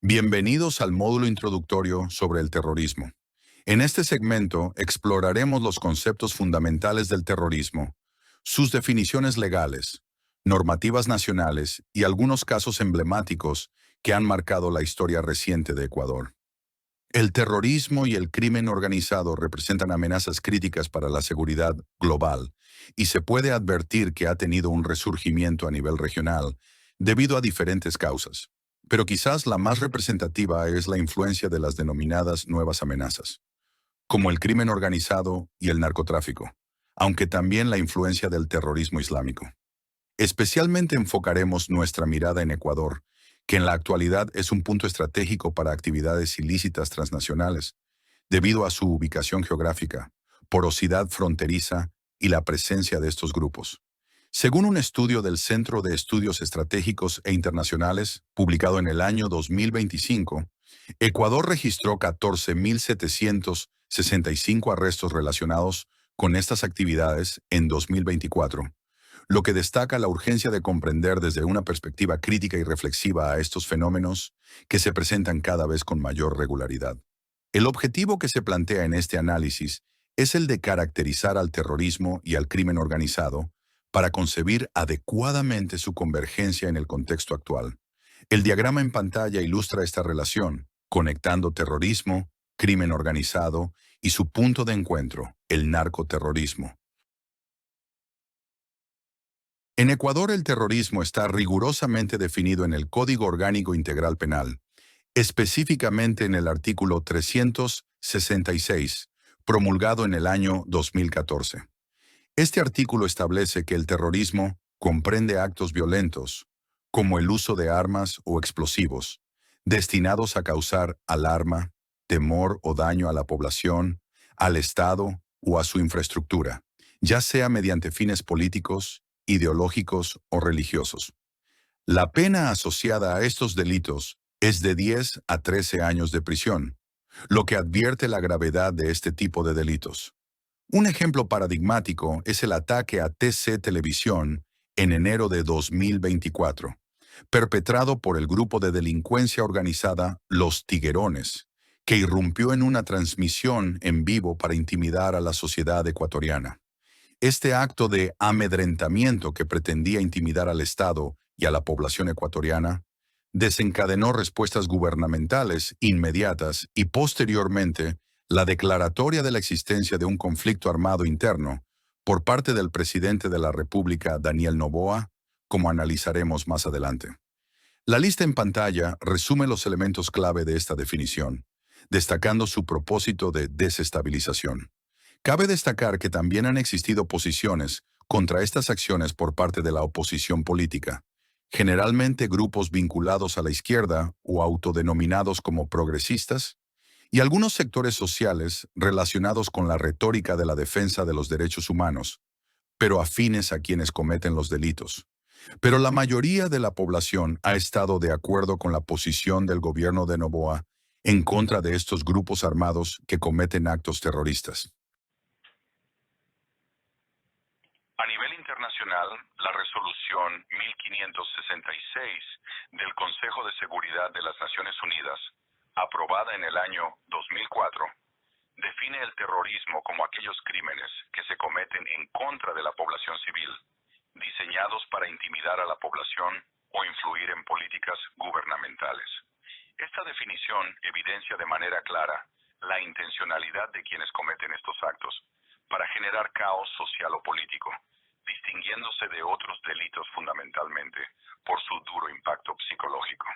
Bienvenidos al módulo introductorio sobre el terrorismo. En este segmento exploraremos los conceptos fundamentales del terrorismo, sus definiciones legales, normativas nacionales y algunos casos emblemáticos que han marcado la historia reciente de Ecuador. El terrorismo y el crimen organizado representan amenazas críticas para la seguridad global y se puede advertir que ha tenido un resurgimiento a nivel regional debido a diferentes causas. Pero quizás la más representativa es la influencia de las denominadas nuevas amenazas, como el crimen organizado y el narcotráfico, aunque también la influencia del terrorismo islámico. Especialmente enfocaremos nuestra mirada en Ecuador, que en la actualidad es un punto estratégico para actividades ilícitas transnacionales, debido a su ubicación geográfica, porosidad fronteriza y la presencia de estos grupos. Según un estudio del Centro de Estudios Estratégicos e Internacionales, publicado en el año 2025, Ecuador registró 14.765 arrestos relacionados con estas actividades en 2024, lo que destaca la urgencia de comprender desde una perspectiva crítica y reflexiva a estos fenómenos que se presentan cada vez con mayor regularidad. El objetivo que se plantea en este análisis es el de caracterizar al terrorismo y al crimen organizado para concebir adecuadamente su convergencia en el contexto actual. El diagrama en pantalla ilustra esta relación, conectando terrorismo, crimen organizado y su punto de encuentro, el narcoterrorismo. En Ecuador el terrorismo está rigurosamente definido en el Código Orgánico Integral Penal, específicamente en el artículo 366, promulgado en el año 2014. Este artículo establece que el terrorismo comprende actos violentos, como el uso de armas o explosivos, destinados a causar alarma, temor o daño a la población, al Estado o a su infraestructura, ya sea mediante fines políticos, ideológicos o religiosos. La pena asociada a estos delitos es de 10 a 13 años de prisión, lo que advierte la gravedad de este tipo de delitos. Un ejemplo paradigmático es el ataque a TC Televisión en enero de 2024, perpetrado por el grupo de delincuencia organizada Los Tiguerones, que irrumpió en una transmisión en vivo para intimidar a la sociedad ecuatoriana. Este acto de amedrentamiento que pretendía intimidar al Estado y a la población ecuatoriana desencadenó respuestas gubernamentales inmediatas y posteriormente la declaratoria de la existencia de un conflicto armado interno por parte del presidente de la República, Daniel Noboa, como analizaremos más adelante. La lista en pantalla resume los elementos clave de esta definición, destacando su propósito de desestabilización. Cabe destacar que también han existido posiciones contra estas acciones por parte de la oposición política, generalmente grupos vinculados a la izquierda o autodenominados como progresistas, y algunos sectores sociales relacionados con la retórica de la defensa de los derechos humanos, pero afines a quienes cometen los delitos. Pero la mayoría de la población ha estado de acuerdo con la posición del gobierno de Noboa en contra de estos grupos armados que cometen actos terroristas. A nivel internacional, la resolución 1566 del Consejo de Seguridad de las Naciones Unidas, aprobada en el año 2004, define el terrorismo como aquellos crímenes que se cometen en contra de la población civil, diseñados para intimidar a la población o influir en políticas gubernamentales. Esta definición evidencia de manera clara la intencionalidad de quienes cometen estos actos para generar caos social o político, distinguiéndose de otros delitos fundamentalmente por su duro impacto psicológico.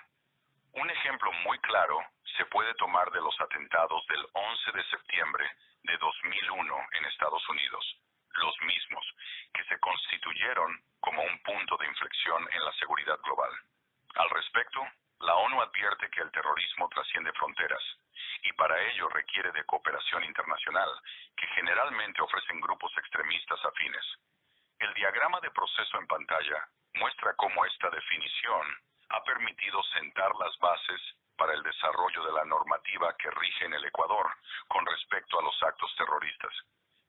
Un ejemplo muy claro se puede tomar de los atentados del 11 de septiembre de 2001 en Estados Unidos, los mismos que se constituyeron como un punto de inflexión en la seguridad global. Al respecto, la ONU advierte que el terrorismo trasciende fronteras y para ello requiere de cooperación internacional que generalmente ofrecen grupos extremistas afines. El diagrama de proceso en pantalla muestra cómo esta definición ha permitido sentar las bases para el desarrollo de la normativa que rige en el Ecuador con respecto a los actos terroristas.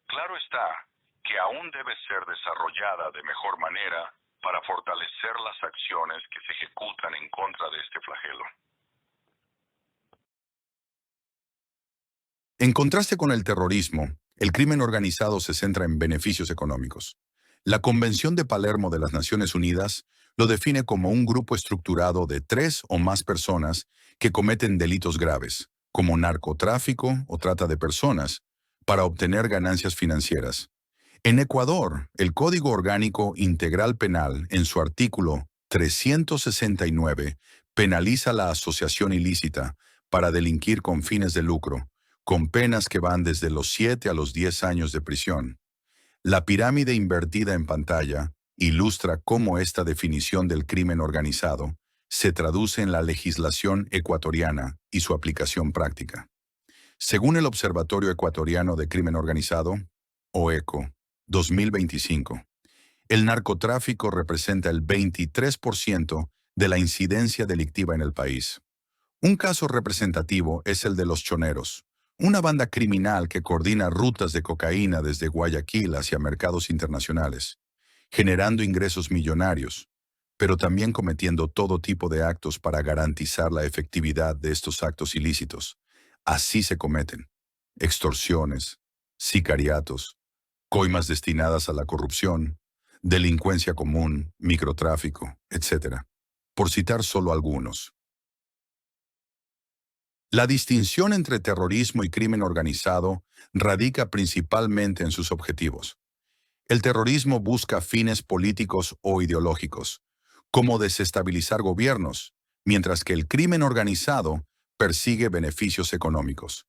Claro está que aún debe ser desarrollada de mejor manera para fortalecer las acciones que se ejecutan en contra de este flagelo. En contraste con el terrorismo, el crimen organizado se centra en beneficios económicos. La Convención de Palermo de las Naciones Unidas lo define como un grupo estructurado de 3 o más personas que cometen delitos graves, como narcotráfico o trata de personas, para obtener ganancias financieras. En Ecuador, el Código Orgánico Integral Penal, en su artículo 369, penaliza la asociación ilícita para delinquir con fines de lucro, con penas que van desde los 7 a los 10 años de prisión. La pirámide invertida en pantalla ilustra cómo esta definición del crimen organizado se traduce en la legislación ecuatoriana y su aplicación práctica. Según el Observatorio Ecuatoriano de Crimen Organizado, OECO, 2025, el narcotráfico representa el 23% de la incidencia delictiva en el país. Un caso representativo es el de los Choneros, una banda criminal que coordina rutas de cocaína desde Guayaquil hacia mercados internacionales, generando ingresos millonarios, pero también cometiendo todo tipo de actos para garantizar la efectividad de estos actos ilícitos. Así se cometen: extorsiones, sicariatos, coimas destinadas a la corrupción, delincuencia común, microtráfico, etc., por citar solo algunos. La distinción entre terrorismo y crimen organizado radica principalmente en sus objetivos. El terrorismo busca fines políticos o ideológicos, como desestabilizar gobiernos, mientras que el crimen organizado persigue beneficios económicos.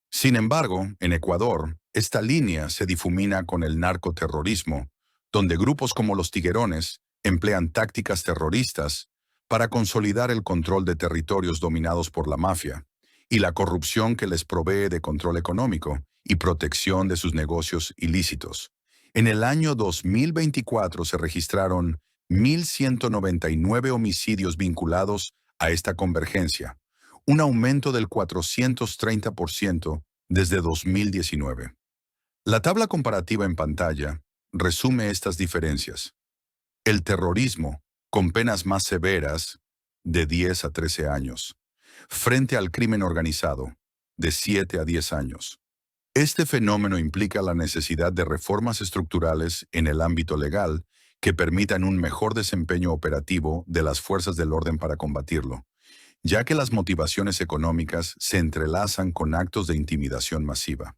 Sin embargo, en Ecuador, esta línea se difumina con el narcoterrorismo, donde grupos como los Tiguerones emplean tácticas terroristas para consolidar el control de territorios dominados por la mafia y la corrupción que les provee de control económico y protección de sus negocios ilícitos. En el año 2024 se registraron 1.199 homicidios vinculados a esta convergencia, un aumento del 430% desde 2019. La tabla comparativa en pantalla resume estas diferencias. El terrorismo, con penas más severas, de 10 a 13 años, frente al crimen organizado, de 7 a 10 años. Este fenómeno implica la necesidad de reformas estructurales en el ámbito legal que permitan un mejor desempeño operativo de las fuerzas del orden para combatirlo, ya que las motivaciones económicas se entrelazan con actos de intimidación masiva.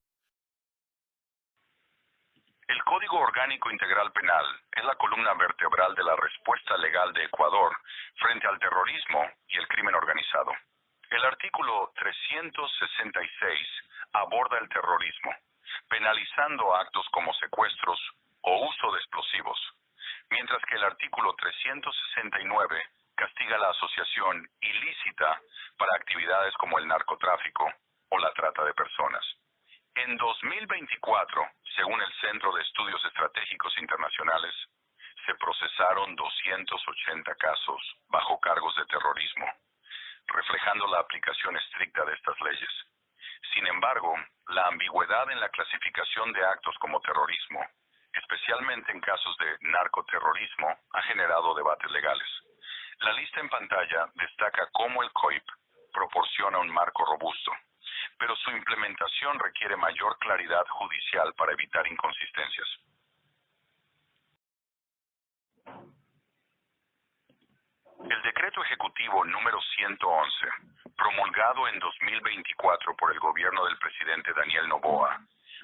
El Código Orgánico Integral Penal es la columna vertebral de la respuesta legal de Ecuador frente al terrorismo y el crimen organizado. El artículo 366 aborda el terrorismo, penalizando actos como secuestros o uso de explosivos, mientras que el artículo 369 castiga la asociación ilícita para actividades como el narcotráfico o la trata de personas. En 2024, según el Centro de Estudios Estratégicos Internacionales, se procesaron 280 casos bajo cargos de terrorismo, reflejando la aplicación estricta de estas leyes. Sin embargo, la ambigüedad en la clasificación de actos como terrorismo, especialmente en casos de narcoterrorismo, ha generado debates legales. La lista en pantalla destaca cómo el COIP proporciona un marco robusto, pero su implementación requiere mayor claridad judicial para evitar inconsistencias. El decreto ejecutivo número 111, promulgado en 2024 por el gobierno del presidente Daniel Noboa,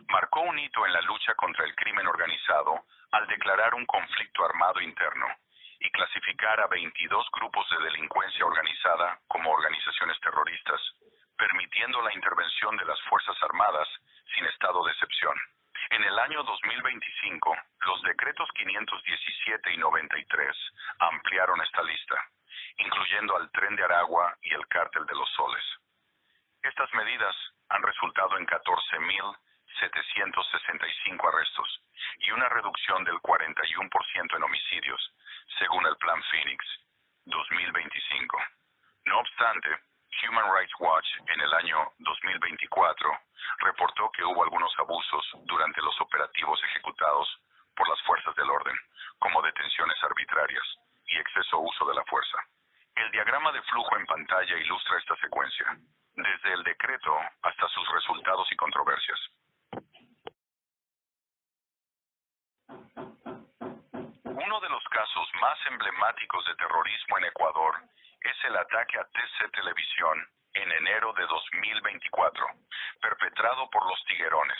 marcó un hito en la lucha contra el crimen organizado al declarar un conflicto armado interno y clasificar a 22 grupos de delincuencia organizada como organizaciones terroristas, permitiendo la intervención de las Fuerzas Armadas sin estado de excepción. En el año 2025, los decretos 517 y 93 ampliaron esta lista, incluyendo al Tren de Aragua y el Cártel de los Soles. Estas medidas han resultado en 14.765 arrestos y una reducción del 41% en homicidios, según el Plan Phoenix 2025. No obstante, Human Rights Watch en el año 2024 reportó que hubo algunos abusos durante los operativos ejecutados por las fuerzas del orden, como detenciones arbitrarias y exceso uso de la fuerza. El diagrama de flujo en pantalla ilustra esta secuencia. desde el decreto hasta sus resultados y controversias. Uno de los casos más emblemáticos de terrorismo en Ecuador es el ataque a TC Televisión en enero de 2024, perpetrado por los Tiguerones.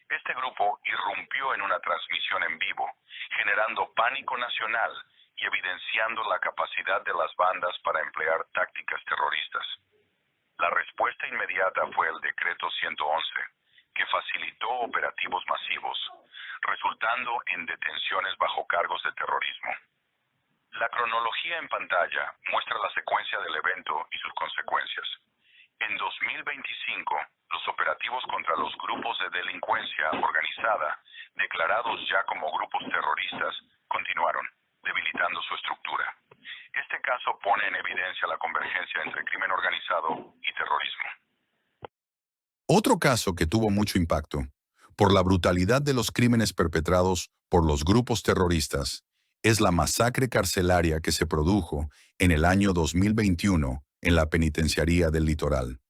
Este grupo irrumpió en una transmisión en vivo, generando pánico nacional y evidenciando la capacidad de las bandas para emplear tácticas terroristas. La respuesta inmediata fue el Decreto 111, que facilitó operativos masivos, resultando en detenciones bajo cargos de terrorismo. La cronología en pantalla muestra la secuencia del evento y sus consecuencias. En 2025, los operativos contra los grupos de delincuencia organizada, declarados ya como grupos terroristas, continuaron, debilitando su estructura. Este caso pone en evidencia la convergencia entre crimen organizado y terrorismo. Otro caso que tuvo mucho impacto, por la brutalidad de los crímenes perpetrados por los grupos terroristas, es la masacre carcelaria que se produjo en el año 2021 en la penitenciaría del Litoral,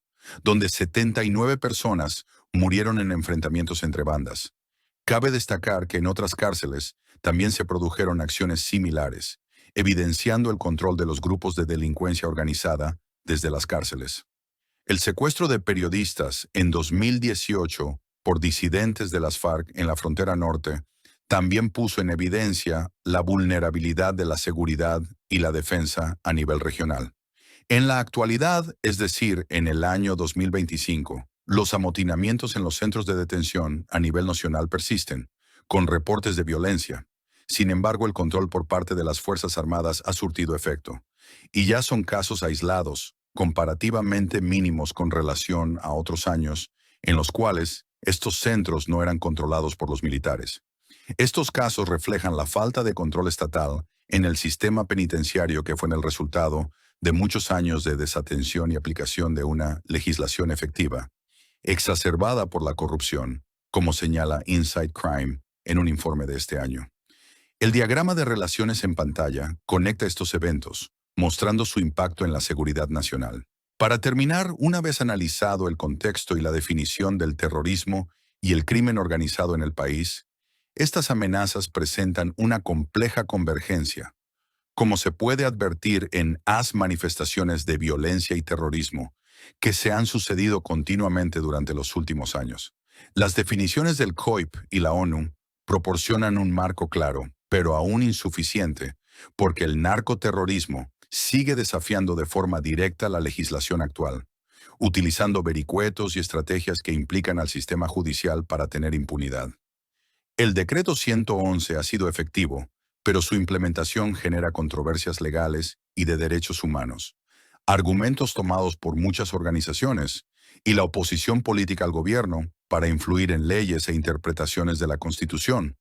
donde 79 personas murieron en enfrentamientos entre bandas. Cabe destacar que en otras cárceles también se produjeron acciones similares, evidenciando el control de los grupos de delincuencia organizada desde las cárceles. El secuestro de periodistas en 2018 por disidentes de las FARC en la frontera norte también puso en evidencia la vulnerabilidad de la seguridad y la defensa a nivel regional. En la actualidad, es decir, en el año 2025, los amotinamientos en los centros de detención a nivel nacional persisten, con reportes de violencia. Sin embargo, el control por parte de las Fuerzas Armadas ha surtido efecto, y ya son casos aislados, comparativamente mínimos con relación a otros años, en los cuales estos centros no eran controlados por los militares. Estos casos reflejan la falta de control estatal en el sistema penitenciario que fue el resultado de muchos años de desatención y aplicación de una legislación efectiva, exacerbada por la corrupción, como señala Inside Crime en un informe de este año. El diagrama de relaciones en pantalla conecta estos eventos, mostrando su impacto en la seguridad nacional. Para terminar, una vez analizado el contexto y la definición del terrorismo y el crimen organizado en el país, estas amenazas presentan una compleja convergencia, como se puede advertir en manifestaciones de violencia y terrorismo que se han sucedido continuamente durante los últimos años. Las definiciones del COIP y la ONU proporcionan un marco claro, pero aún insuficiente, porque el narcoterrorismo sigue desafiando de forma directa la legislación actual, utilizando vericuetos y estrategias que implican al sistema judicial para tener impunidad. El Decreto 111 ha sido efectivo, pero su implementación genera controversias legales y de derechos humanos, argumentos tomados por muchas organizaciones y la oposición política al gobierno para influir en leyes e interpretaciones de la Constitución,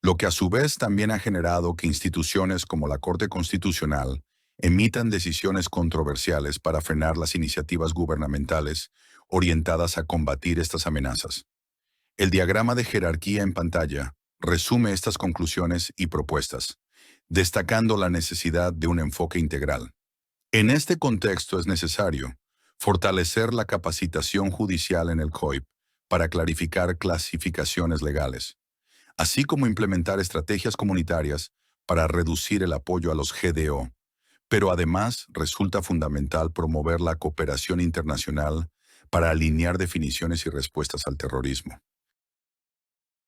lo que a su vez también ha generado que instituciones como la Corte Constitucional emitan decisiones controversiales para frenar las iniciativas gubernamentales orientadas a combatir estas amenazas. El diagrama de jerarquía en pantalla resume estas conclusiones y propuestas, destacando la necesidad de un enfoque integral. En este contexto es necesario fortalecer la capacitación judicial en el COIP para clarificar clasificaciones legales, así como implementar estrategias comunitarias para reducir el apoyo a los GDO, pero además resulta fundamental promover la cooperación internacional para alinear definiciones y respuestas al terrorismo.